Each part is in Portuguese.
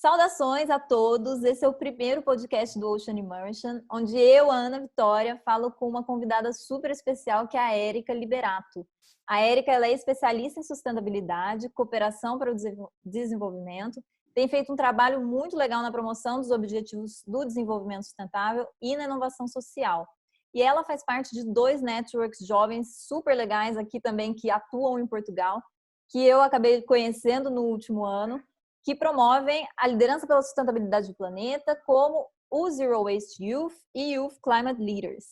Saudações a todos! Esse é o primeiro podcast do Ocean Immersion, onde eu, Ana Vitória, falo com uma convidada super especial, que é a Érica Liberato. A Érica ela é especialista em sustentabilidade, cooperação para o desenvolvimento, tem feito um trabalho muito legal na promoção dos objetivos do desenvolvimento sustentável e na inovação social. E ela faz parte de 2 networks jovens super legais aqui também, que atuam em Portugal, que eu acabei conhecendo no último ano, que promovem a liderança pela sustentabilidade do planeta, como o Zero Waste Youth e Youth Climate Leaders.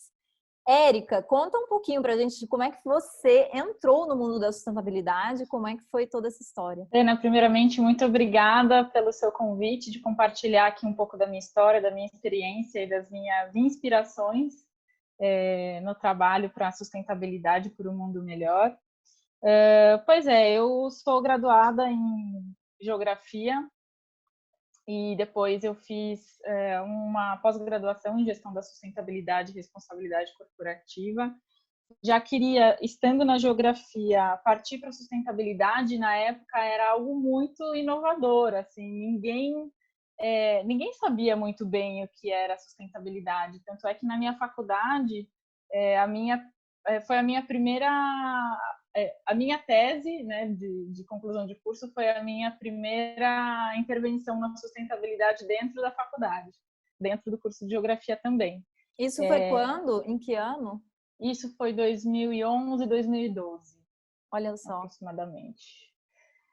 Érica, conta um pouquinho pra gente de como é que você entrou no mundo da sustentabilidade, como é que foi toda essa história. Ana, primeiramente, muito obrigada pelo seu convite de compartilhar aqui um pouco da minha história, da minha experiência e das minhas inspirações no trabalho para a sustentabilidade por um mundo melhor. Pois é, eu sou graduada em Geografia e depois eu fiz uma pós-graduação em Gestão da Sustentabilidade e Responsabilidade Corporativa. Já queria, estando na Geografia, partir para a sustentabilidade. Na época era algo muito inovador, assim, ninguém sabia muito bem o que era sustentabilidade. Tanto é que na minha faculdade, foi a minha primeira... a minha tese, né, de conclusão de curso foi a minha primeira intervenção na sustentabilidade dentro da faculdade, dentro do curso de Geografia também. Isso foi quando? Em que ano? Isso foi 2011, 2012. Olha só. Aproximadamente.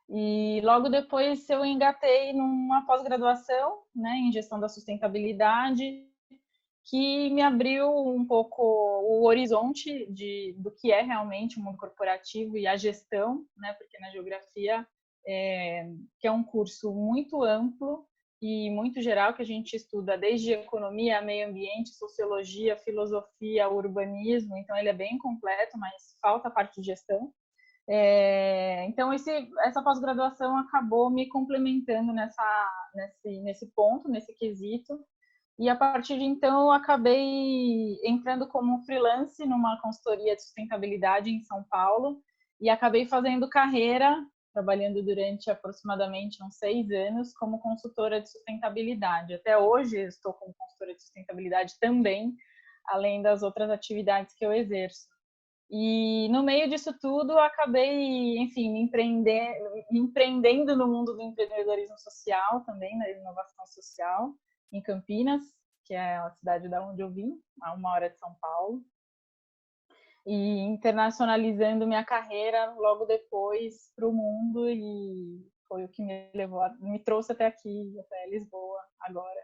E logo depois eu engatei numa pós-graduação, né, em Gestão da Sustentabilidade, que me abriu um pouco o horizonte do que é realmente o mundo corporativo e a gestão, né, porque na Geografia, que é um curso muito amplo e muito geral, que a gente estuda desde economia, meio ambiente, sociologia, filosofia, urbanismo, então ele é bem completo, mas falta a parte de gestão. Então essa pós-graduação acabou me complementando nesse ponto, nesse quesito, e a partir de então eu acabei entrando como freelance numa consultoria de sustentabilidade em São Paulo e acabei fazendo carreira, trabalhando durante aproximadamente uns 6 anos como consultora de sustentabilidade. Até hoje eu estou como consultora de sustentabilidade também, além das outras atividades que eu exerço. E no meio disso tudo, eu acabei, enfim, me empreendendo no mundo do empreendedorismo social também, na inovação social, em Campinas, que é a cidade da onde eu vim, a 1 hora de São Paulo. E internacionalizando minha carreira logo depois para o mundo, e foi o que me trouxe até aqui, até Lisboa agora,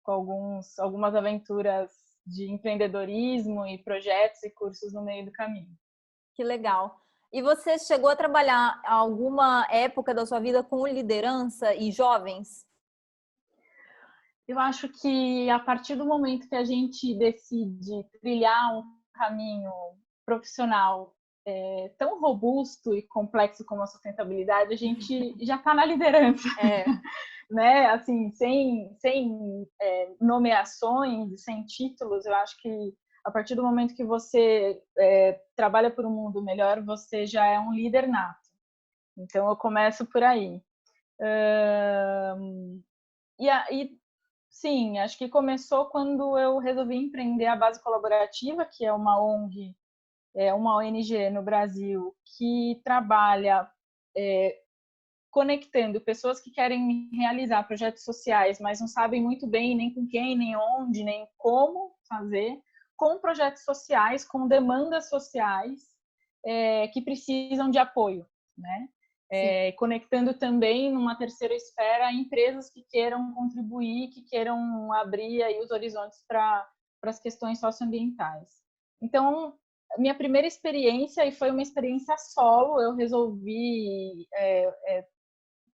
com algumas aventuras de empreendedorismo e projetos e cursos no meio do caminho. Que legal. E você chegou a trabalhar alguma época da sua vida com liderança e jovens? Eu acho que a partir do momento que a gente decide trilhar um caminho profissional tão robusto e complexo como a sustentabilidade, a gente já está na liderança. Né? Assim, sem nomeações, sem títulos, eu acho que a partir do momento que você trabalha por um mundo melhor, você já é um líder nato. Então, eu começo por aí. E sim, acho que começou quando eu resolvi empreender a Base Colaborativa, que é uma ONG, uma ONG no Brasil, que trabalha conectando pessoas que querem realizar projetos sociais, mas não sabem muito bem nem com quem, nem onde, nem como fazer, com projetos sociais, com demandas sociais que precisam de apoio, né? Conectando também numa terceira esfera empresas que queiram contribuir, que queiram abrir aí os horizontes para as questões socioambientais. Então, minha primeira experiência, e foi uma experiência solo, eu resolvi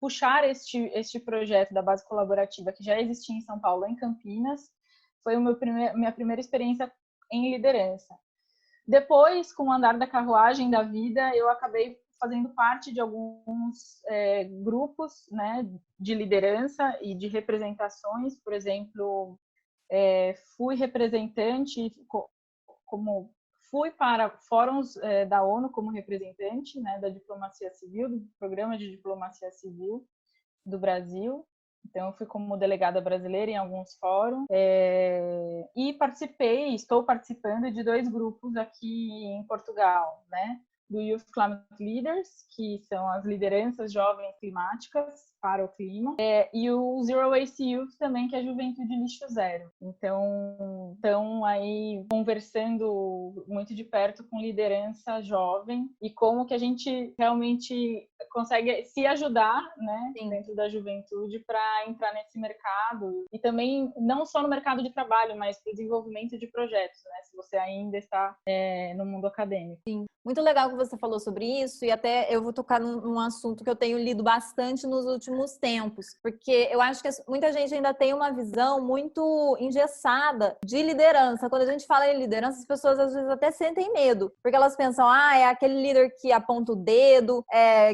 puxar este projeto da Base Colaborativa, que já existia em São Paulo, em Campinas. Foi minha primeira experiência em liderança. Depois, com o andar da carruagem da vida, eu acabei fazendo parte de alguns grupos, né, de liderança e de representações. Por exemplo, fui representante, fui para fóruns da ONU como representante, né, da diplomacia civil, do programa de diplomacia civil do Brasil. Então, eu fui como delegada brasileira em alguns fóruns e estou participando de 2 grupos aqui em Portugal, né? Do Youth Climate Leaders, que são as lideranças jovens climáticas para o clima, e o Zero Waste Youth também, que é a Juventude Lixo Zero. Então, estão aí conversando muito de perto com liderança jovem e como que a gente realmente consegue se ajudar, né, dentro da juventude para entrar nesse mercado e também não só no mercado de trabalho, mas para o desenvolvimento de projetos, né, se você ainda está no mundo acadêmico. Sim, muito legal que você falou sobre isso e até eu vou tocar num assunto que eu tenho lido bastante nos últimos tempos, porque eu acho que muita gente ainda tem uma visão muito engessada de liderança. Quando a gente fala em liderança, as pessoas às vezes até sentem medo, porque elas pensam, é aquele líder que aponta o dedo,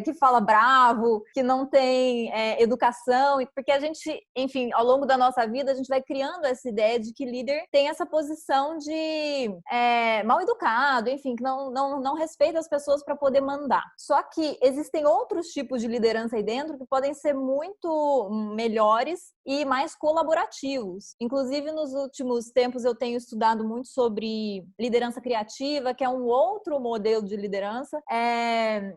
que fala bravo, que não tem educação, porque a gente, enfim, ao longo da nossa vida, a gente vai criando essa ideia de que líder tem essa posição de mal educado, enfim, que não respeita as pessoas para poder mandar. Só que existem outros tipos de liderança aí dentro que podem ser muito melhores e mais colaborativos. Inclusive, nos últimos tempos, eu tenho estudado muito sobre liderança criativa, que é um outro modelo de liderança.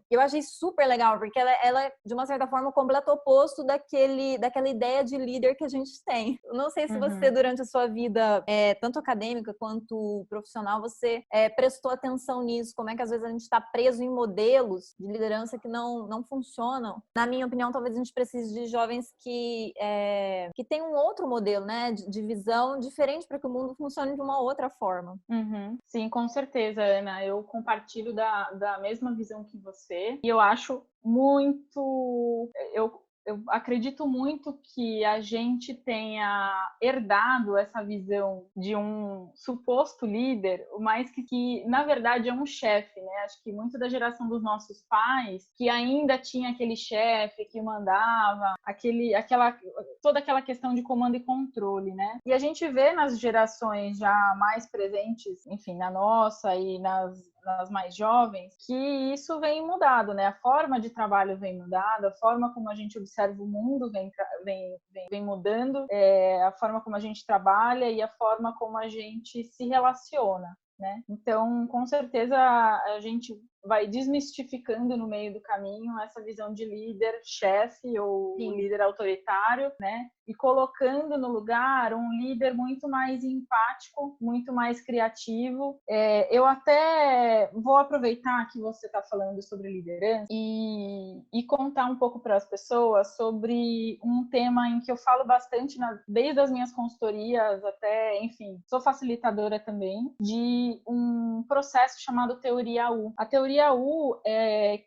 Eu achei super legal, porque ela de uma certa forma, o completo oposto daquela ideia de líder que a gente tem. Eu não sei se você, durante a sua vida, tanto acadêmica quanto profissional, você prestou atenção nisso, como é que às vezes a gente está preso em modelos de liderança que não funcionam. Na minha opinião, talvez a gente precise de jovens que tem um outro modelo, né, de visão diferente para que o mundo funcione de uma outra forma. Sim, com certeza, Ana. Eu compartilho da mesma visão que você e eu acho muito... Eu acredito muito que a gente tenha herdado essa visão de um suposto líder, mas que na verdade é um chefe, né? Acho que muito da geração dos nossos pais, que ainda tinha aquele chefe que mandava, toda aquela questão de comando e controle, né? E a gente vê nas gerações já mais presentes, enfim, na nossa e nas mais jovens, que isso vem mudado, né? A forma de trabalho vem mudada, a forma como a gente observa o mundo vem mudando, a forma como a gente trabalha e a forma como a gente se relaciona, né? Então, com certeza, a gente vai desmistificando no meio do caminho essa visão de líder, chefe ou líder autoritário, né? E colocando no lugar um líder muito mais empático, muito mais criativo. Eu até vou aproveitar que você está falando sobre liderança e contar um pouco para as pessoas sobre um tema em que eu falo bastante desde as minhas consultorias até, enfim, sou facilitadora também, de um processo chamado Teoria U. A Teoria U,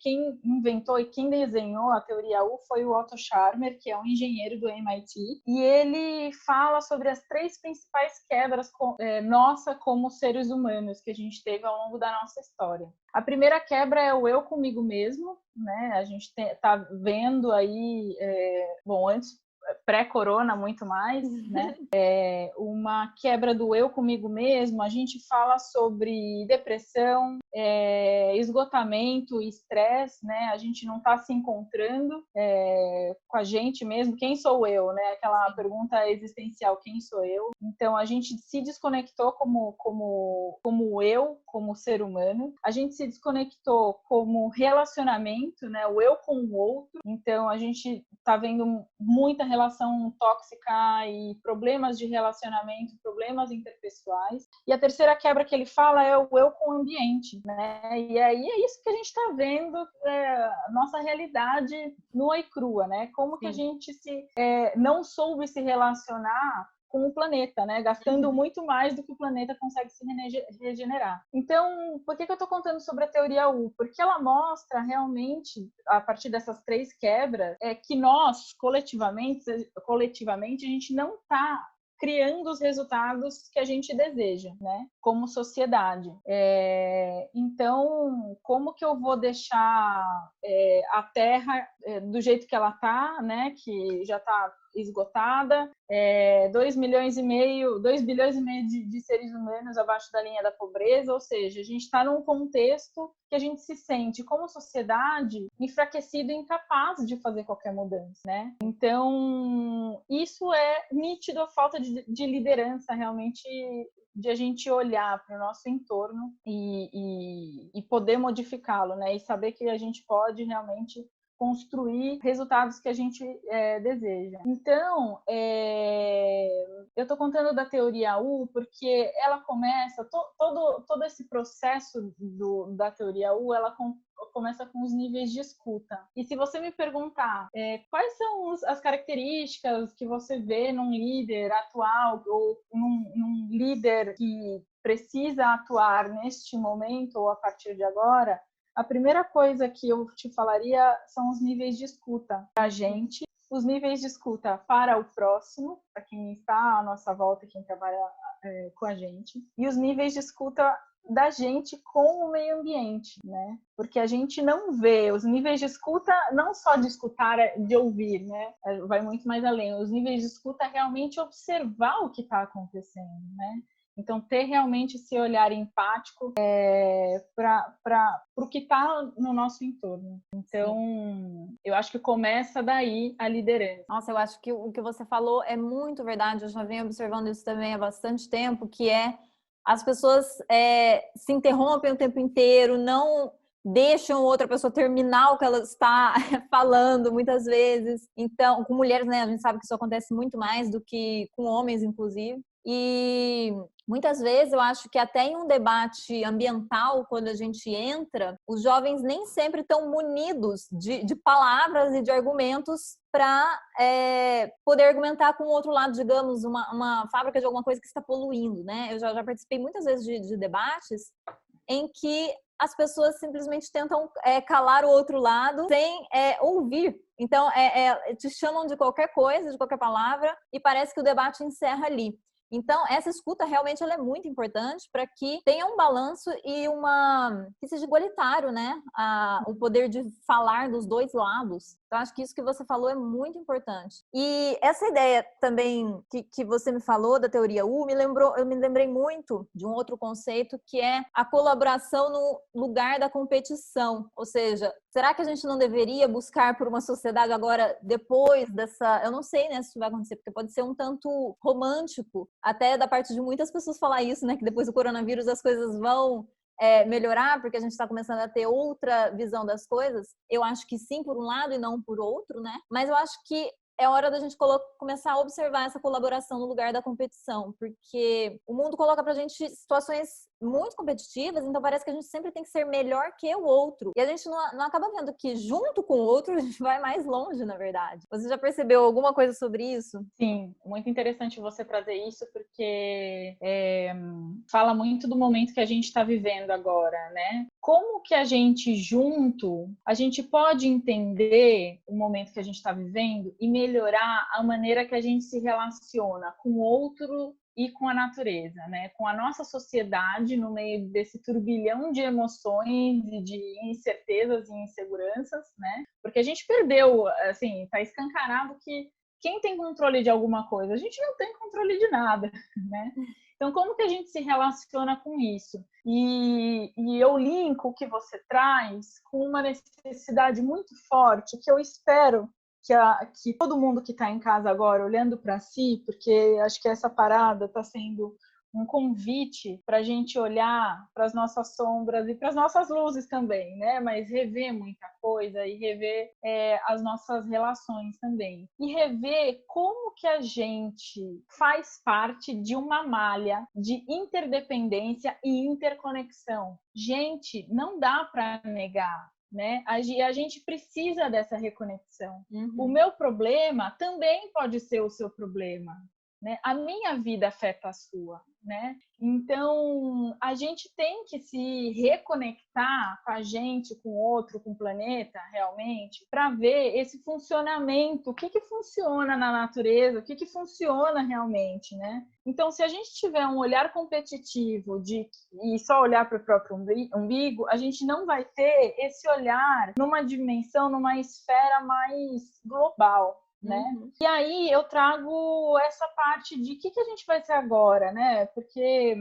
quem inventou e quem desenhou a Teoria U foi o Otto Scharmer, que é um engenheiro do MIT, e ele fala sobre as 3 principais quebras nossa como seres humanos que a gente teve ao longo da nossa história. A primeira quebra é o eu comigo mesmo, né? A gente está vendo aí, antes pré-corona muito mais, né? Uma quebra do eu comigo mesmo. A gente fala sobre depressão, esgotamento, estresse, né? A gente não está se encontrando com a gente mesmo. Quem sou eu, né? Aquela pergunta existencial, quem sou eu? Então a gente se desconectou como eu, como ser humano. A gente se desconectou como relacionamento, né? O eu com o outro. Então a gente está vendo muita relação tóxica e problemas de relacionamento, problemas interpessoais. E a terceira quebra que ele fala é o eu com o ambiente, né? E aí é isso que a gente está vendo, a nossa realidade nua e crua, né? Como que a gente não soube se relacionar com o planeta, né? Gastando muito mais do que o planeta consegue se regenerar. Então, por que eu estou contando sobre a Teoria U? Porque ela mostra realmente, a partir dessas 3 quebras, que nós, coletivamente, a gente não está criando os resultados que a gente deseja, né? Como sociedade. Então, como que eu vou deixar a Terra do jeito que ela está, né? Que já está esgotada, 2 bilhões e meio de seres humanos abaixo da linha da pobreza, ou seja, a gente está num contexto que a gente se sente, como sociedade, enfraquecido e incapaz de fazer qualquer mudança, né? Então, isso é nítido, a falta de liderança, realmente, de a gente olhar para o nosso entorno e poder modificá-lo, né? E saber que a gente pode realmente construir resultados que a gente deseja. Então, eu estou contando da teoria U porque ela começa, todo esse processo da teoria U, ela começa com os níveis de escuta. E se você me perguntar quais são as características que você vê num líder atual ou num líder que precisa atuar neste momento ou a partir de agora, a primeira coisa que eu te falaria são os níveis de escuta para a gente, os níveis de escuta para o próximo, para quem está à nossa volta, quem trabalha com a gente, e os níveis de escuta da gente com o meio ambiente, né? Porque a gente não vê os níveis de escuta, não só de escutar, de ouvir, né? Vai muito mais além. Os níveis de escuta é realmente observar o que está acontecendo, né? Então, ter realmente esse olhar empático para o que está no nosso entorno. Então, eu acho que começa daí a liderança. Nossa, eu acho que o que você falou é muito verdade. Eu já venho observando isso também há bastante tempo, que as pessoas se interrompem o tempo inteiro, não deixam outra pessoa terminar o que ela está falando, muitas vezes. Então, com mulheres, né, a gente sabe que isso acontece muito mais do que com homens, inclusive. E muitas vezes eu acho que até em um debate ambiental, quando a gente entra, os jovens nem sempre estão munidos de palavras e de argumentos para poder argumentar com o outro lado, digamos, uma fábrica de alguma coisa que está poluindo, né? Eu já participei muitas vezes de debates em que as pessoas simplesmente tentam calar o outro lado sem ouvir. Então, te chamam de qualquer coisa, de qualquer palavra, e parece que o debate encerra ali. Então, essa escuta realmente ela é muito importante para que tenha um balanço e que seja igualitário, né? O poder de falar dos dois lados. Então, acho que isso que você falou é muito importante. E essa ideia também que você me falou da teoria U, eu me lembrei muito de um outro conceito que é a colaboração no lugar da competição. Ou seja, será que a gente não deveria buscar por uma sociedade agora, depois dessa... Eu não sei, né, se isso vai acontecer, porque pode ser um tanto romântico, até da parte de muitas pessoas falar isso, né, que depois do coronavírus as coisas vão melhorar, porque a gente está começando a ter outra visão das coisas. Eu acho que sim, por um lado, e não por outro, né? Mas eu acho que é hora da gente começar a observar essa colaboração no lugar da competição, porque o mundo coloca pra gente situações muito competitivas, então parece que a gente sempre tem que ser melhor que o outro. E a gente não acaba vendo que junto com o outro a gente vai mais longe, na verdade. Você já percebeu alguma coisa sobre isso? Sim, muito interessante você trazer isso, porque fala muito do momento que a gente está vivendo agora, né? Como que a gente pode entender o momento que a gente está vivendo e melhorar a maneira que a gente se relaciona com o outro e com a natureza, né? Com a nossa sociedade no meio desse turbilhão de emoções e de incertezas e inseguranças, né? Porque a gente perdeu, assim, tá escancarado que quem tem controle de alguma coisa? A gente não tem controle de nada, né? Então, como que a gente se relaciona com isso? E eu linko o que você traz com uma necessidade muito forte que eu espero que todo mundo que está em casa agora, olhando para si, porque acho que essa parada está sendo um convite para a gente olhar para as nossas sombras e para as nossas luzes também, né? Mas rever muita coisa e rever as nossas relações também. E rever como que a gente faz parte de uma malha de interdependência e interconexão. Gente, não dá para negar, né? A gente precisa dessa reconexão. Uhum. O meu problema também pode ser o seu problema, né? A minha vida afeta a sua, né? Então, a gente tem que se reconectar com a gente, com o outro, com o planeta, realmente, para ver esse funcionamento, o que funciona na natureza, o que funciona realmente, né? Então, se a gente tiver um olhar competitivo e só olhar para o próprio umbigo, a gente não vai ter esse olhar numa dimensão, numa esfera mais global, né? E aí eu trago essa parte de o que a gente vai ser agora, né? Porque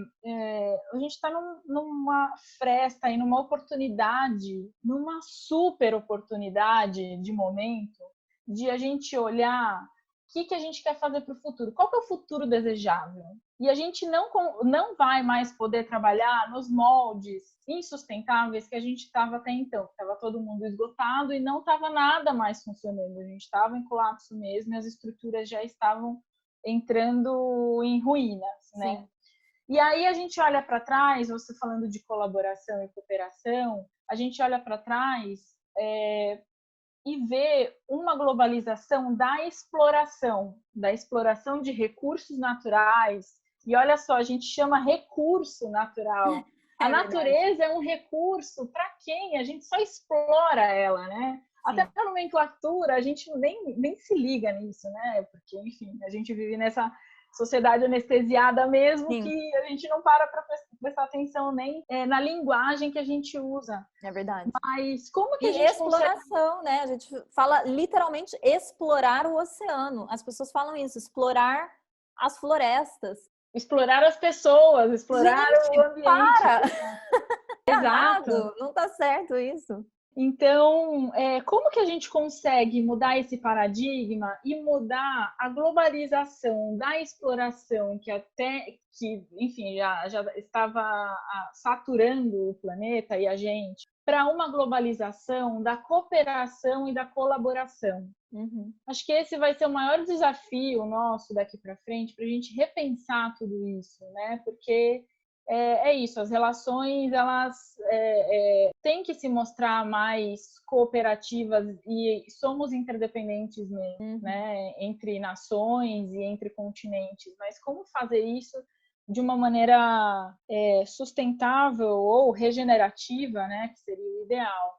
a gente está numa fresta e numa oportunidade, numa super oportunidade de momento, de a gente olhar o que a gente quer fazer para o futuro, qual que é o futuro desejável. E a gente não vai mais poder trabalhar nos moldes insustentáveis que a gente estava até então, estava todo mundo esgotado e não estava nada mais funcionando, a gente estava em colapso mesmo e as estruturas já estavam entrando em ruínas, né? Sim. E aí a gente olha para trás, você falando de colaboração e cooperação, a gente olha para trás e vê uma globalização da exploração de recursos naturais. E olha só, a gente chama recurso natural. A natureza é um recurso para quem? A gente só explora ela, né? Sim. Até na nomenclatura, a gente nem se liga nisso, né? Porque, enfim, a gente vive nessa sociedade anestesiada mesmo. Sim. Que a gente não para prestar atenção nem na linguagem que a gente usa. É verdade. Mas como que a gente exploração, né? A gente fala literalmente explorar o oceano. As pessoas falam isso, explorar as florestas. Explorar as pessoas, explorar o ambiente. Para! Exato. Não tá certo isso. Então, como que a gente consegue mudar esse paradigma e mudar a globalização da exploração que enfim, já estava saturando o planeta e a gente, para uma globalização da cooperação e da colaboração? Acho que esse vai ser o maior desafio nosso daqui para frente, para a gente repensar tudo isso, né? Porque é isso, as relações elas têm que se mostrar mais cooperativas e somos interdependentes mesmo, né? Entre nações e entre continentes, mas como fazer isso de uma maneira sustentável ou regenerativa, né? Que seria o ideal.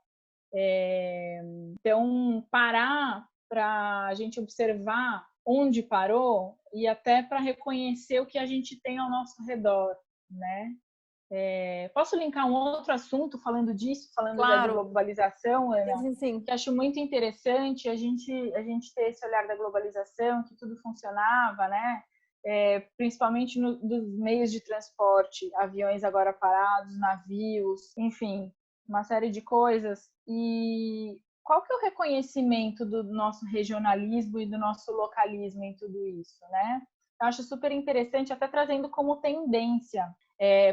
Então, parar para a gente observar onde parou e até para reconhecer o que a gente tem ao nosso redor, né? Posso linkar um outro assunto falando disso, falando da globalização, Ana? Sim. Que acho muito interessante a gente ter esse olhar da globalização, que tudo funcionava, né? Principalmente dos meios de transporte, aviões agora parados, navios, enfim, uma série de coisas. E qual que é o reconhecimento do nosso regionalismo e do nosso localismo em tudo isso, né? Eu acho super interessante, até trazendo como tendência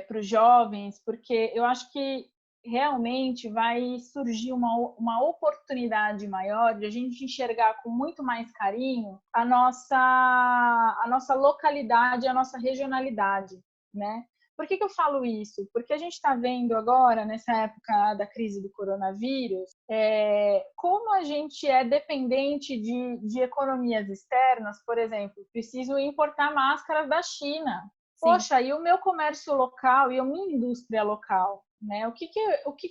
para os jovens, porque eu acho que realmente vai surgir uma oportunidade maior de a gente enxergar com muito mais carinho a nossa localidade, a nossa regionalidade, né? Por que eu falo isso? Porque a gente está vendo agora, nessa época da crise do coronavírus, como a gente é dependente de economias externas. Por exemplo, preciso importar máscaras da China. Sim. Poxa, e o meu comércio local e a minha indústria local? Né? O que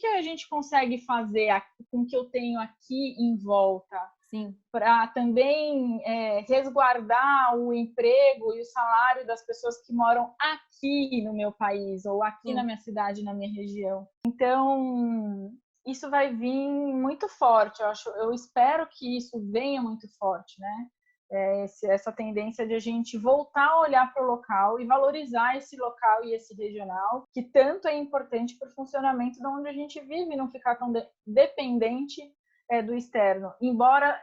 a gente consegue fazer com o que eu tenho aqui em volta? Para também resguardar o emprego e o salário das pessoas que moram aqui no meu país ou aqui na minha cidade, na minha região. Então, isso vai vir muito forte. Eu espero que isso venha muito forte, né? Essa tendência de a gente voltar a olhar para o local e valorizar esse local e esse regional, que tanto é importante para o funcionamento de onde a gente vive, não ficar tão dependente do externo, embora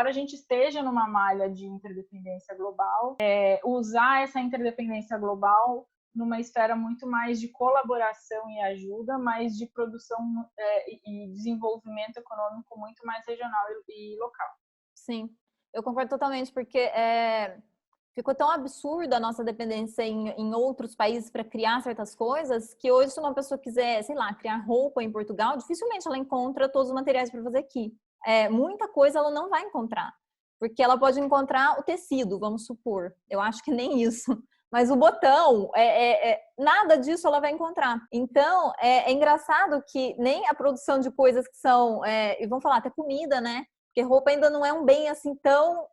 a gente esteja numa malha de interdependência global, usar essa interdependência global numa esfera muito mais de colaboração e ajuda, mas de produção e desenvolvimento econômico muito mais regional e local. Sim, eu concordo totalmente, porque ficou tão absurda a nossa dependência em outros países para criar certas coisas, que hoje se uma pessoa quiser, sei lá, criar roupa em Portugal, dificilmente ela encontra todos os materiais para fazer aqui. Muita coisa ela não vai encontrar, porque ela pode encontrar o tecido, vamos supor. Eu acho que nem isso. Mas o botão, nada disso ela vai encontrar. Então, é engraçado que nem a produção de coisas que são, e vamos falar até comida, né? Porque roupa ainda não é um bem assim tão...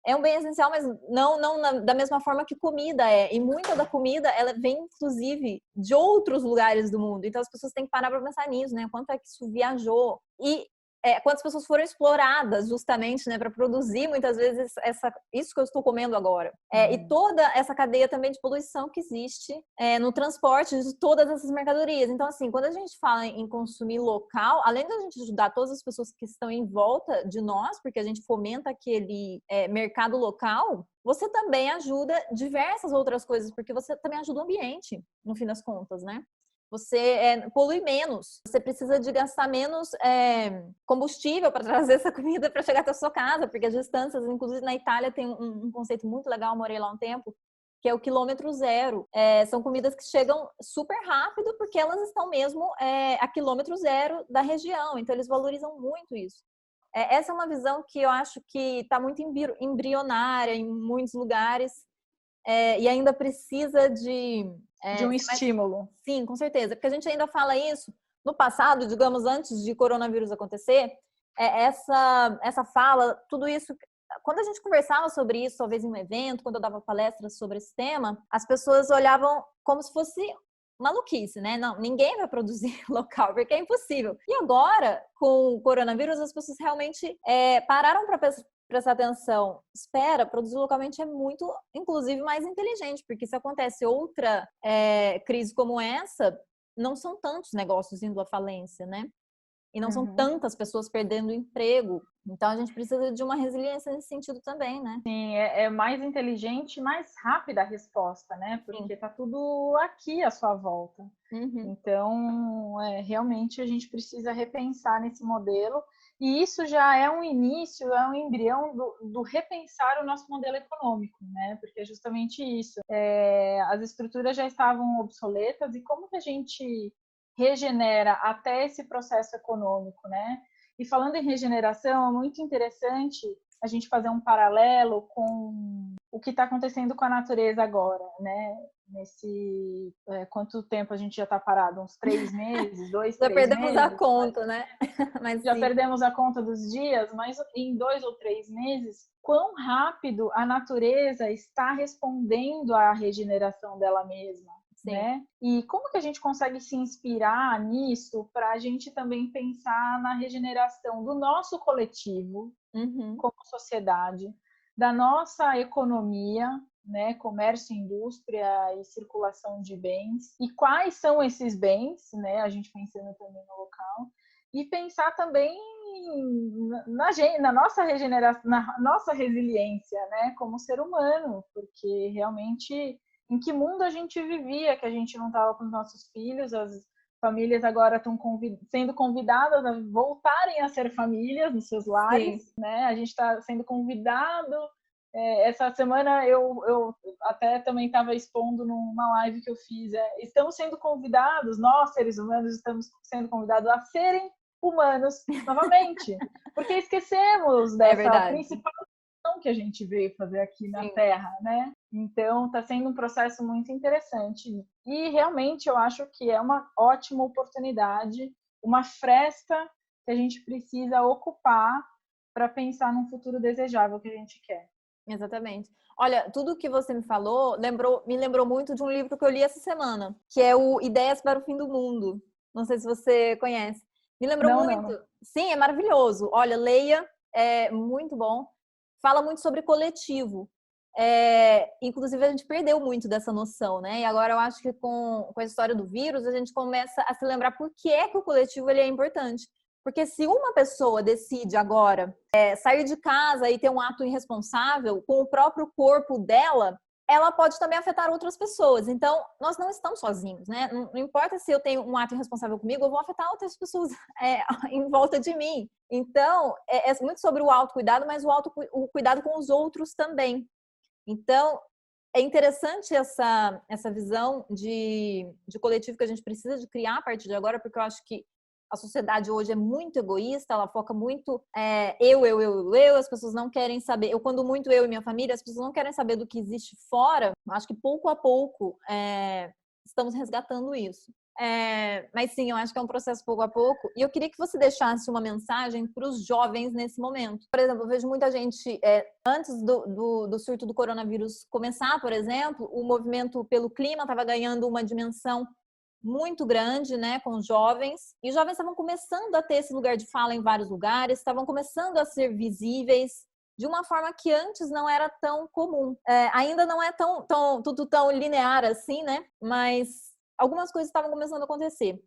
É um bem essencial, mas não da mesma forma que comida é. E muita da comida, ela vem, inclusive, de outros lugares do mundo. Então, as pessoas têm que parar para pensar nisso, né? Quanto é que isso viajou. E quantas pessoas foram exploradas justamente, né, para produzir muitas vezes isso que eu estou comendo agora. E toda essa cadeia também de poluição que existe no transporte de todas essas mercadorias. Então, assim, quando a gente fala em consumir local, além da gente ajudar todas as pessoas que estão em volta de nós, porque a gente fomenta aquele mercado local, você também ajuda diversas outras coisas, porque você também ajuda o ambiente, no fim das contas, né? Você polui menos, você precisa de gastar menos combustível para trazer essa comida para chegar até a sua casa, porque as distâncias, inclusive na Itália tem um conceito muito legal, eu morei lá um tempo, que é o quilômetro zero. São comidas que chegam super rápido porque elas estão mesmo a quilômetro zero da região, então eles valorizam muito isso. Essa é uma visão que eu acho que está muito embrionária em muitos lugares, e ainda precisa de um estímulo. Sim, com certeza, porque a gente ainda fala isso no passado, digamos, antes de coronavírus acontecer, essa fala, tudo isso, quando a gente conversava sobre isso, talvez em um evento, quando eu dava palestras sobre esse tema, as pessoas olhavam como se fosse maluquice, né? Não, ninguém vai produzir local, porque é impossível. E agora, com o coronavírus, as pessoas realmente pararam para prestar atenção. Espera, produzir localmente é muito, inclusive, mais inteligente, porque se acontece outra crise como essa, não são tantos negócios indo à falência, né? E não são tantas pessoas perdendo o emprego. Então, a gente precisa de uma resiliência nesse sentido também, né? Sim, é mais inteligente e mais rápida a resposta, né? Porque tá tudo aqui à sua volta. Então, realmente a gente precisa repensar nesse modelo. E isso já é um início, é um embrião do repensar o nosso modelo econômico, né? Porque é justamente isso. As estruturas já estavam obsoletas e como que a gente regenera até esse processo econômico, né? E falando em regeneração, é muito interessante a gente fazer um paralelo com o que está acontecendo com a natureza agora, né? Quanto tempo a gente já está parado? Uns 3 meses, 2, 3 meses? Já perdemos a conta, né? Mas já perdemos a conta dos dias, mas em 2 ou 3 meses, quão rápido a natureza está respondendo à regeneração dela mesma. Né? E como que a gente consegue se inspirar nisso para a gente também pensar na regeneração do nosso coletivo como sociedade, da nossa economia, né? Comércio, indústria e circulação de bens, e quais são esses bens, né? A gente pensando também no local, e pensar também na nossa regeneração, na nossa resiliência, né? Como ser humano, porque realmente em que mundo a gente vivia, que a gente não estava com os nossos filhos, as famílias agora estão sendo convidadas a voltarem a ser famílias nos seus lares, né? A gente está sendo convidado. Essa semana eu até também estava expondo numa live que eu fiz. Estamos sendo convidados, nós seres humanos estamos sendo convidados a serem humanos novamente, porque esquecemos dessa principal que a gente veio fazer aqui na Terra, né? Então, está sendo um processo muito interessante. E, realmente, eu acho que é uma ótima oportunidade, uma fresta que a gente precisa ocupar para pensar num futuro desejável que a gente quer. Exatamente. Olha, tudo que você me falou me lembrou muito de um livro que eu li essa semana, que é o Ideias para o Fim do Mundo. Não sei se você conhece. Me lembrou muito. Não. Sim, é maravilhoso. Olha, leia, é muito bom. Fala muito sobre coletivo. Inclusive, a gente perdeu muito dessa noção, né? E agora eu acho que com a história do vírus, a gente começa a se lembrar por que é que o coletivo ele é importante. Porque se uma pessoa decide agora sair de casa e ter um ato irresponsável com o próprio corpo dela, ela pode também afetar outras pessoas. Então, nós não estamos sozinhos, né? Não importa se eu tenho um ato irresponsável comigo, eu vou afetar outras pessoas em volta de mim. Então, é muito sobre o autocuidado, mas o cuidado com os outros também. Então, é interessante essa visão de coletivo que a gente precisa de criar a partir de agora, porque eu acho que a sociedade hoje é muito egoísta, ela foca muito eu, as pessoas não querem saber, quando muito eu e minha família, as pessoas não querem saber do que existe fora. Eu acho que pouco a pouco estamos resgatando isso. Mas sim, eu acho que é um processo pouco a pouco. E eu queria que você deixasse uma mensagem para os jovens nesse momento. Por exemplo, eu vejo muita gente, antes do surto do coronavírus começar, por exemplo, o movimento pelo clima estava ganhando uma dimensão muito grande, né, com os jovens, e os jovens estavam começando a ter esse lugar de fala em vários lugares, estavam começando a ser visíveis de uma forma que antes não era tão comum. Ainda não é tudo tão linear assim, né, mas algumas coisas estavam começando a acontecer.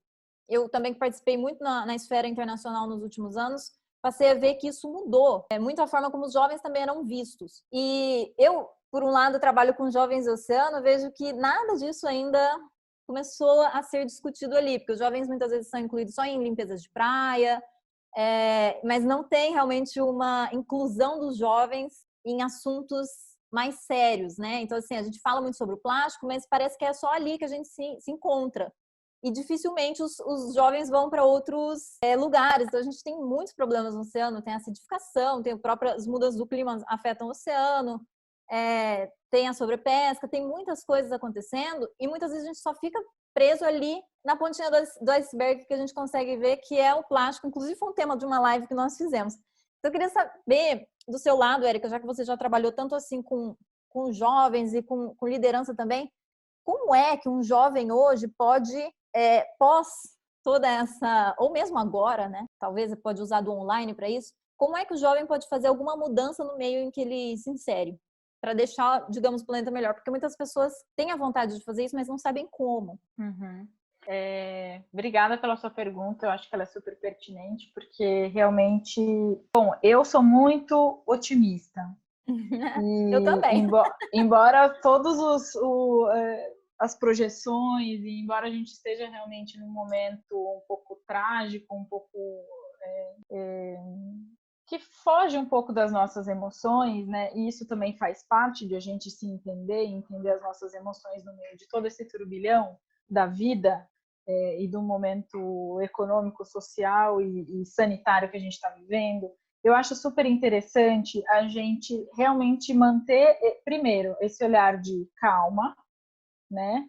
Eu também participei muito na esfera internacional nos últimos anos, passei a ver que isso mudou muito a forma como os jovens também eram vistos. E eu, por um lado, trabalho com jovens do oceano, vejo que nada disso ainda começou a ser discutido ali, porque os jovens muitas vezes são incluídos só em limpezas de praia, mas não tem realmente uma inclusão dos jovens em assuntos mais sérios, né? Então, assim, a gente fala muito sobre o plástico, mas parece que é só ali que a gente se encontra. E dificilmente os jovens vão para outros lugares. Então, a gente tem muitos problemas no oceano, tem acidificação, tem as mudanças do clima afetam o oceano, tem a sobrepesca, tem muitas coisas acontecendo e muitas vezes a gente só fica preso ali na pontinha do iceberg que a gente consegue ver, que é o plástico. Inclusive foi um tema de uma live que nós fizemos. Então eu queria saber do seu lado, Érica, já que você já trabalhou tanto assim com jovens e com liderança também, como é que um jovem hoje pode, pós toda essa, ou mesmo agora, né? Talvez você pode usar do online para isso. Como é que o jovem pode fazer alguma mudança no meio em que ele se insere? Para deixar, digamos, o planeta melhor. Porque muitas pessoas têm a vontade de fazer isso, mas não sabem como. Uhum. Obrigada pela sua pergunta, eu acho que ela é super pertinente, porque realmente, bom, eu sou muito otimista. Eu também. Embora todos as projeções, e embora a gente esteja realmente num momento um pouco trágico, um pouco que foge um pouco das nossas emoções, né? E isso também faz parte de a gente se entender as nossas emoções no meio de todo esse turbilhão da vida e do momento econômico, social e sanitário que a gente está vivendo. Eu acho super interessante a gente realmente manter, primeiro, esse olhar de calma, né?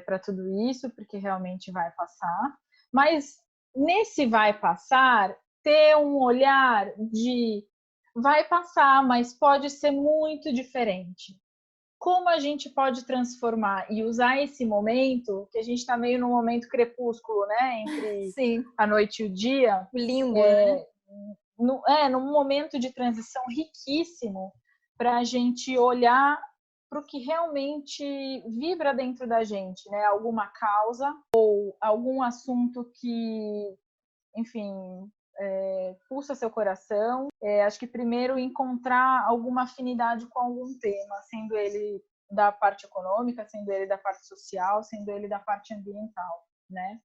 Para tudo isso, porque realmente vai passar. Mas nesse vai passar, ter um olhar de vai passar, mas pode ser muito diferente. Como a gente pode transformar e usar esse momento, que a gente está meio num momento crepúsculo, né? Entre Sim. a noite e o dia. O limbo, né? Num momento de transição riquíssimo para a gente olhar para o que realmente vibra dentro da gente, né? Alguma causa ou algum assunto que, enfim, pulsa seu coração. Acho que primeiro encontrar alguma afinidade com algum tema, sendo ele da parte econômica, sendo ele da parte social, sendo ele da parte ambiental, né?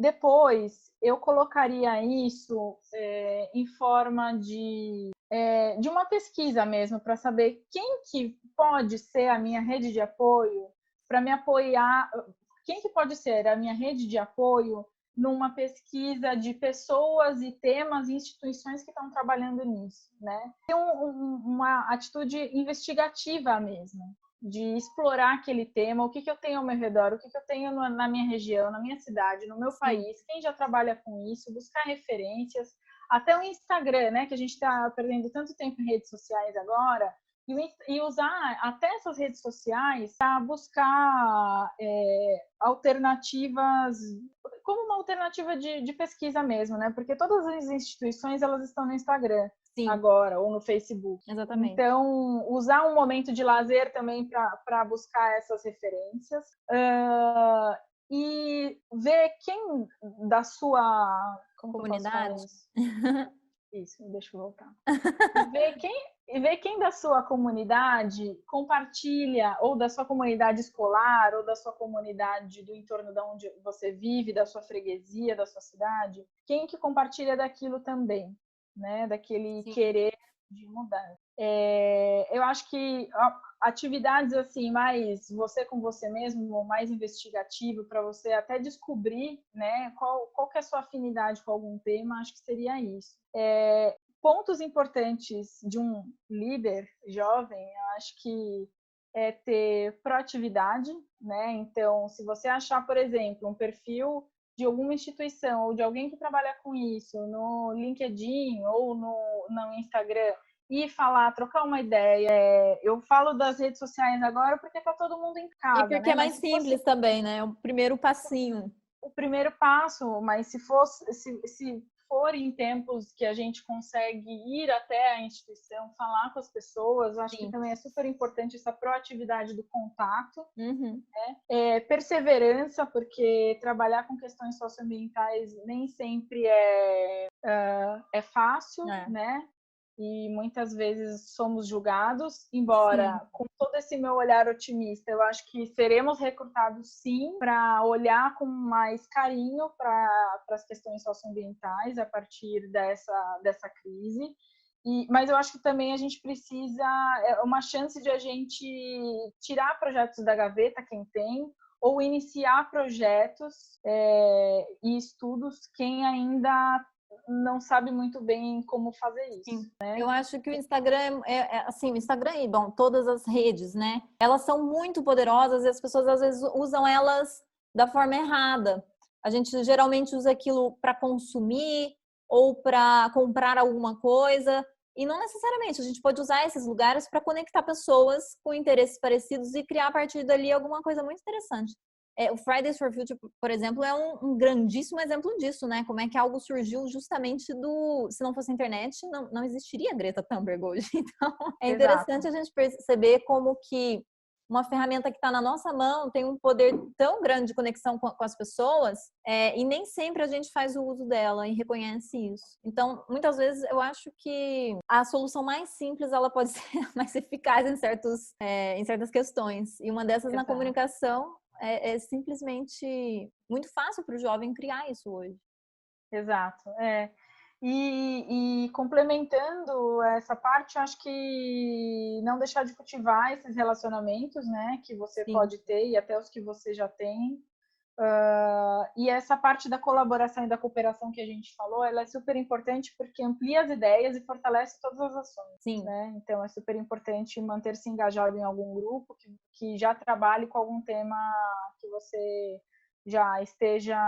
Depois, eu colocaria isso em forma de uma pesquisa mesmo, para saber quem que pode ser a minha rede de apoio, para me apoiar, quem que pode ser a minha rede de apoio numa pesquisa de pessoas e temas e instituições que estão trabalhando nisso, né? Tem uma atitude investigativa mesmo, de explorar aquele tema, o que eu tenho ao meu redor, o que eu tenho na minha região, na minha cidade, no meu país, quem já trabalha com isso, buscar referências, até o Instagram, né, que a gente está perdendo tanto tempo em redes sociais agora, e usar até essas redes sociais para buscar alternativas, como uma alternativa de pesquisa mesmo, né? Porque todas as instituições elas estão no Instagram. Sim. Agora, ou no Facebook. Exatamente. Então, usar um momento de lazer também para buscar essas referências. E ver quem da sua comunidade. Isso, deixa eu voltar. E ver quem da sua comunidade compartilha, ou da sua comunidade escolar, ou da sua comunidade do entorno de onde você vive, da sua freguesia, da sua cidade, quem que compartilha daquilo também, né? Daquele Sim. querer de mudar. Eu acho que atividades assim, mais você com você mesmo, mais investigativo, para você até descobrir, né, qual que é a sua afinidade com algum tema, acho que seria isso. Pontos importantes de um líder jovem, eu acho que é ter proatividade, né? Então, se você achar, por exemplo, um perfil de alguma instituição ou de alguém que trabalha com isso no LinkedIn ou no Instagram, ir falar, trocar uma ideia. Eu falo das redes sociais agora porque tá todo mundo em casa, E porque né? é mais simples também, né? É o primeiro passinho. O primeiro passo, mas se for em tempos que a gente consegue ir até a instituição, falar com as pessoas, eu acho que Sim. também é super importante essa proatividade do contato, Uhum. perseverança, porque trabalhar com questões socioambientais nem sempre é fácil, né? E muitas vezes somos julgados, embora com todo esse meu olhar otimista, eu acho que seremos recrutados sim para olhar com mais carinho para as questões socioambientais a partir dessa crise. Mas eu acho que também a gente precisa, é uma chance de a gente tirar projetos da gaveta, quem tem, ou iniciar projetos e estudos quem ainda não sabe muito bem como fazer isso, né? Eu acho que o Instagram assim, o Instagram e, bom, todas as redes, né? Elas são muito poderosas e as pessoas às vezes usam elas da forma errada. A gente geralmente usa aquilo para consumir ou para comprar alguma coisa e não necessariamente. A gente pode usar esses lugares para conectar pessoas com interesses parecidos e criar a partir dali alguma coisa muito interessante. O Fridays for Future, por exemplo, é um grandíssimo exemplo disso, né? Como é que algo surgiu justamente se não fosse a internet, não existiria Greta Thunberg hoje. Então, é interessante a gente perceber como que uma ferramenta que está na nossa mão tem um poder tão grande de conexão com as pessoas e nem sempre a gente faz o uso dela e reconhece isso. Então, muitas vezes eu acho que a solução mais simples ela pode ser mais eficaz em certas questões. E uma dessas na comunicação é simplesmente muito fácil para o jovem criar isso hoje. Exato, E complementando essa parte, acho que não deixar de cultivar esses relacionamentos, né, que você pode ter e até os que você já tem. E essa parte da colaboração e da cooperação que a gente falou, ela é super importante porque amplia as ideias e fortalece todas as ações, né? Então é super importante manter-se engajado em algum grupo que já trabalhe com algum tema que você já esteja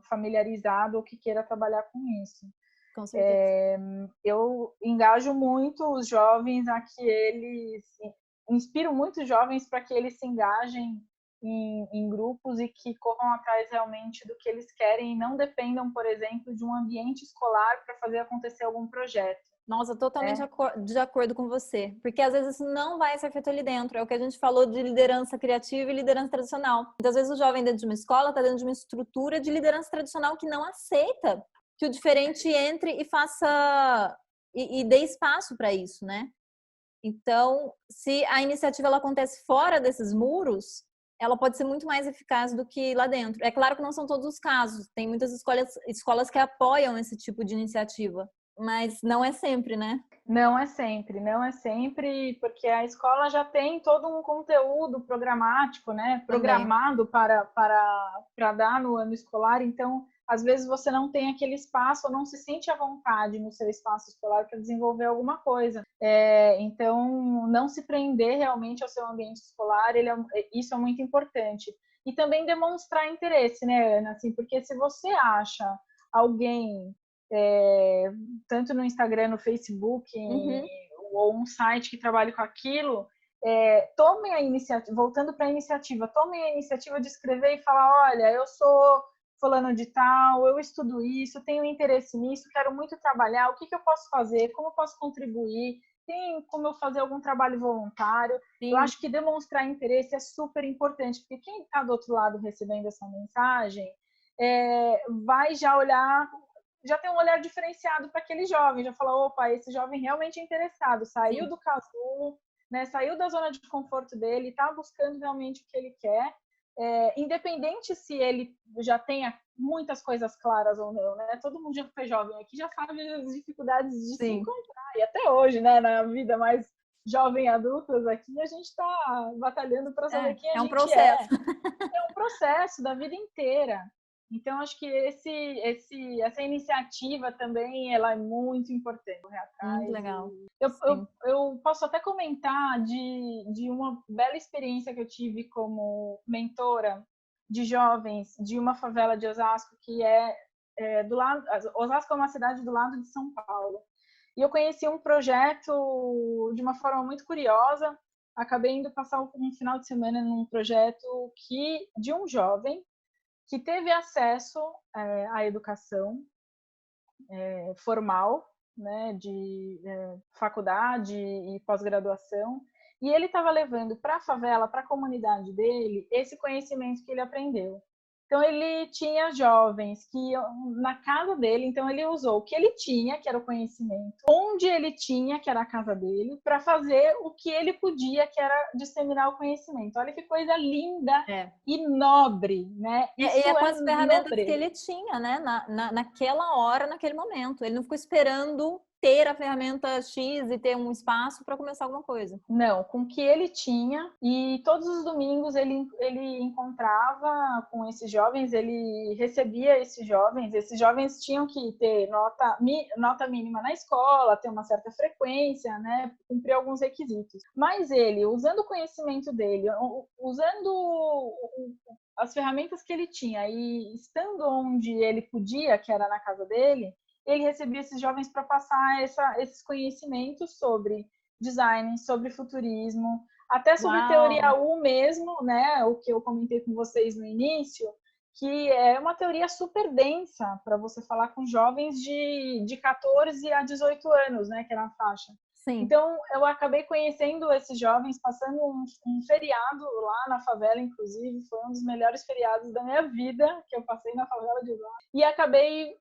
familiarizado ou que queira trabalhar com isso. Com certeza. Eu engajo muito os jovens a que eles inspiro muito os jovens para que eles se engajem em grupos e que corram atrás realmente do que eles querem e não dependam, por exemplo, de um ambiente escolar para fazer acontecer algum projeto. Nossa, totalmente de acordo com você. Porque às vezes isso não vai ser feito ali dentro. É o que a gente falou de liderança criativa e liderança tradicional. Muitas vezes o jovem dentro de uma escola está dentro de uma estrutura de liderança tradicional que não aceita que o diferente entre e faça e dê espaço para isso, né? Então, se a iniciativa ela acontece fora desses muros, ela pode ser muito mais eficaz do que lá dentro. É claro que não são todos os casos. Tem muitas escolas que apoiam esse tipo de iniciativa, mas não é sempre, né? Não é sempre, porque a escola já tem todo um conteúdo programático, né? Programado para dar no ano escolar, então às vezes você não tem aquele espaço ou não se sente à vontade no seu espaço escolar para desenvolver alguma coisa. Então, não se prender realmente ao seu ambiente escolar, isso é muito importante. E também demonstrar interesse, né, Ana? Assim, porque se você acha alguém, tanto no Instagram, no Facebook, ou um site que trabalhe com aquilo, tome a iniciativa, voltando para a iniciativa, tome a iniciativa de escrever e falar, olha, eu sou fulano de tal, eu estudo isso, tenho interesse nisso, quero muito trabalhar, o que eu posso fazer, como eu posso contribuir, tem como eu fazer algum trabalho voluntário. Eu acho que demonstrar interesse é super importante, porque quem está do outro lado recebendo essa mensagem vai já olhar, já tem um olhar diferenciado para aquele jovem, já fala, opa, esse jovem realmente é interessado, saiu do casulo, né, saiu da zona de conforto dele, está buscando realmente o que ele quer, independente se ele já tenha muitas coisas claras ou não, né? Todo mundo já foi jovem aqui, já sabe as dificuldades de se encontrar, e até hoje, né, na vida mais jovem adultas aqui, a gente está batalhando para saber quem a gente processo. É um processo da vida inteira. Então, acho que essa iniciativa também ela é muito importante. Muito legal. Eu posso até comentar de uma bela experiência que eu tive como mentora de jovens de uma favela de Osasco, que do lado. Osasco é uma cidade do lado de São Paulo. E eu conheci um projeto de uma forma muito curiosa. Acabei indo passar um final de semana num projeto de um jovem que teve acesso à educação formal, né, de faculdade e pós-graduação, e ele estava levando para a favela, para a comunidade dele, esse conhecimento que ele aprendeu. Então, ele tinha jovens que iam na casa dele, então ele usou o que ele tinha, que era o conhecimento, onde ele tinha, que era a casa dele, para fazer o que ele podia, que era disseminar o conhecimento. Olha que coisa linda e nobre, né? Isso e é com as ferramentas nobreza que ele tinha, né? Naquela hora, naquele momento. Ele não ficou esperando ter a ferramenta X e ter um espaço para começar alguma coisa. Não, com o que ele tinha, e todos os domingos ele encontrava com esses jovens, ele recebia esses jovens tinham que ter nota mínima na escola, ter uma certa frequência, né, cumprir alguns requisitos. Mas ele, usando o conhecimento dele, usando as ferramentas que ele tinha e estando onde ele podia, que era na casa dele, ele recebia esses jovens para passar esses conhecimentos sobre design, sobre futurismo, até sobre teoria U mesmo, né? O que eu comentei com vocês no início, que é uma teoria super densa para você falar com jovens de 14 a 18 anos, né? Que era a faixa. Sim. Então, eu acabei conhecendo esses jovens, passando um feriado lá na favela, inclusive, foi um dos melhores feriados da minha vida, que eu passei na favela de lá. E acabei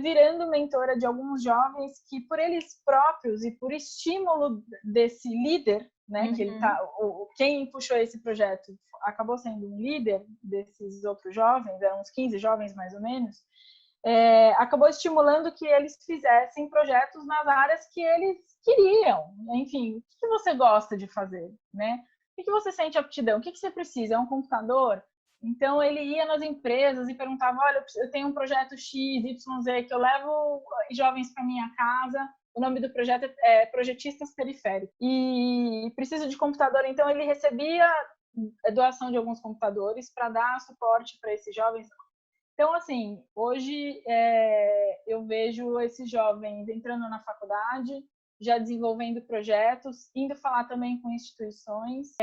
virando mentora de alguns jovens que, por eles próprios e por estímulo desse líder, né, que ele quem puxou esse projeto acabou sendo um líder desses outros jovens, eram uns 15 jovens mais ou menos, acabou estimulando que eles fizessem projetos nas áreas que eles queriam. Enfim, o que você gosta de fazer, né? O que você sente aptidão? O que você precisa? É um computador? Então, ele ia nas empresas e perguntava, olha, eu tenho um projeto X, YZ, que eu levo jovens para minha casa. O nome do projeto é Projetistas Periféricos. E preciso de computador. Então, ele recebia doação de alguns computadores para dar suporte para esses jovens. Então, assim, hoje eu vejo esses jovens entrando na faculdade, já desenvolvendo projetos, indo falar também com instituições,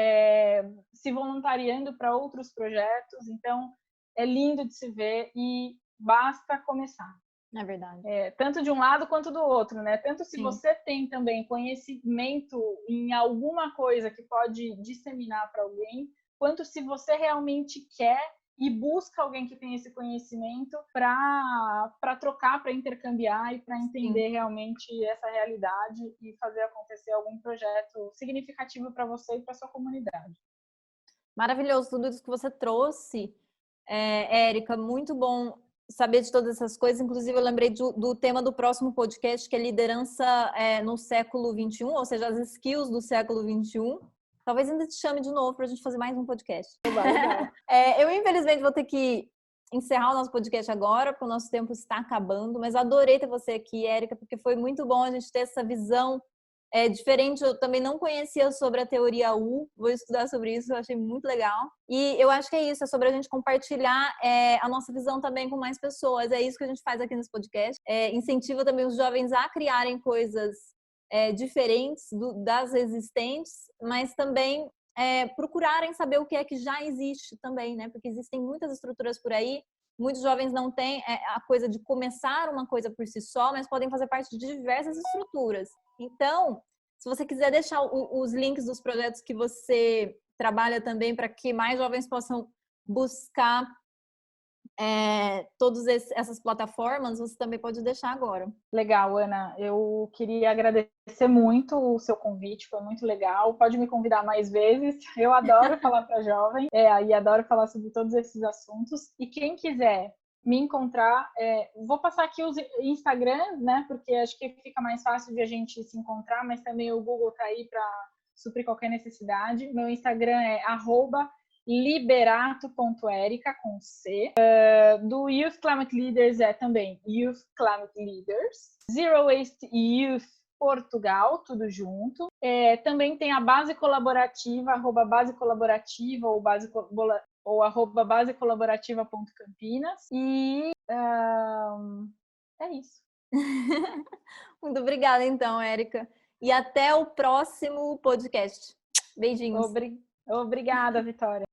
se voluntariando para outros projetos. Então, é lindo de se ver e basta começar. É verdade. Tanto de um lado quanto do outro, né? Tanto se Sim. você tem também conhecimento em alguma coisa que pode disseminar para alguém, quanto se você realmente quer e busca alguém que tem esse conhecimento para trocar, para intercambiar e para entender realmente essa realidade e fazer acontecer algum projeto significativo para você e para sua comunidade. Maravilhoso tudo isso que você trouxe, Érica, muito bom saber de todas essas coisas. Inclusive, eu lembrei do tema do próximo podcast, que é liderança no século XXI, ou seja, as skills do século XXI. Talvez ainda te chame de novo para a gente fazer mais um podcast. Legal. Eu, infelizmente, vou ter que encerrar o nosso podcast agora, porque o nosso tempo está acabando, mas adorei ter você aqui, Érica, porque foi muito bom a gente ter essa visão diferente. Eu também não conhecia sobre a teoria U, vou estudar sobre isso, eu achei muito legal. E eu acho que é isso, é sobre a gente compartilhar a nossa visão também com mais pessoas. É isso que a gente faz aqui nesse podcast. Incentiva também os jovens a criarem coisas diferentes das existentes, mas também procurarem saber o que é que já existe também, né? Porque existem muitas estruturas por aí, muitos jovens não têm a coisa de começar uma coisa por si só, mas podem fazer parte de diversas estruturas. Então, se você quiser deixar os links dos projetos que você trabalha também para que mais jovens possam buscar todas essas plataformas, você também pode deixar agora. Legal, Ana. Eu queria agradecer muito o seu convite, foi muito legal. Pode me convidar mais vezes. Eu adoro falar para jovem e adoro falar sobre todos esses assuntos. E quem quiser me encontrar, vou passar aqui os Instagrams, né? Porque acho que fica mais fácil de a gente se encontrar, mas também o Google tá aí para suprir qualquer necessidade. Meu Instagram é @liberato.erica com C. Do Youth Climate Leaders também Youth Climate Leaders. Zero Waste Youth Portugal, tudo junto. Também tem a Base Colaborativa, @basecolaborativa ou @basecolaborativa.campinas. E é isso. Muito obrigada, então, Érica. E até o próximo podcast. Beijinhos. Obrigada, Vitória.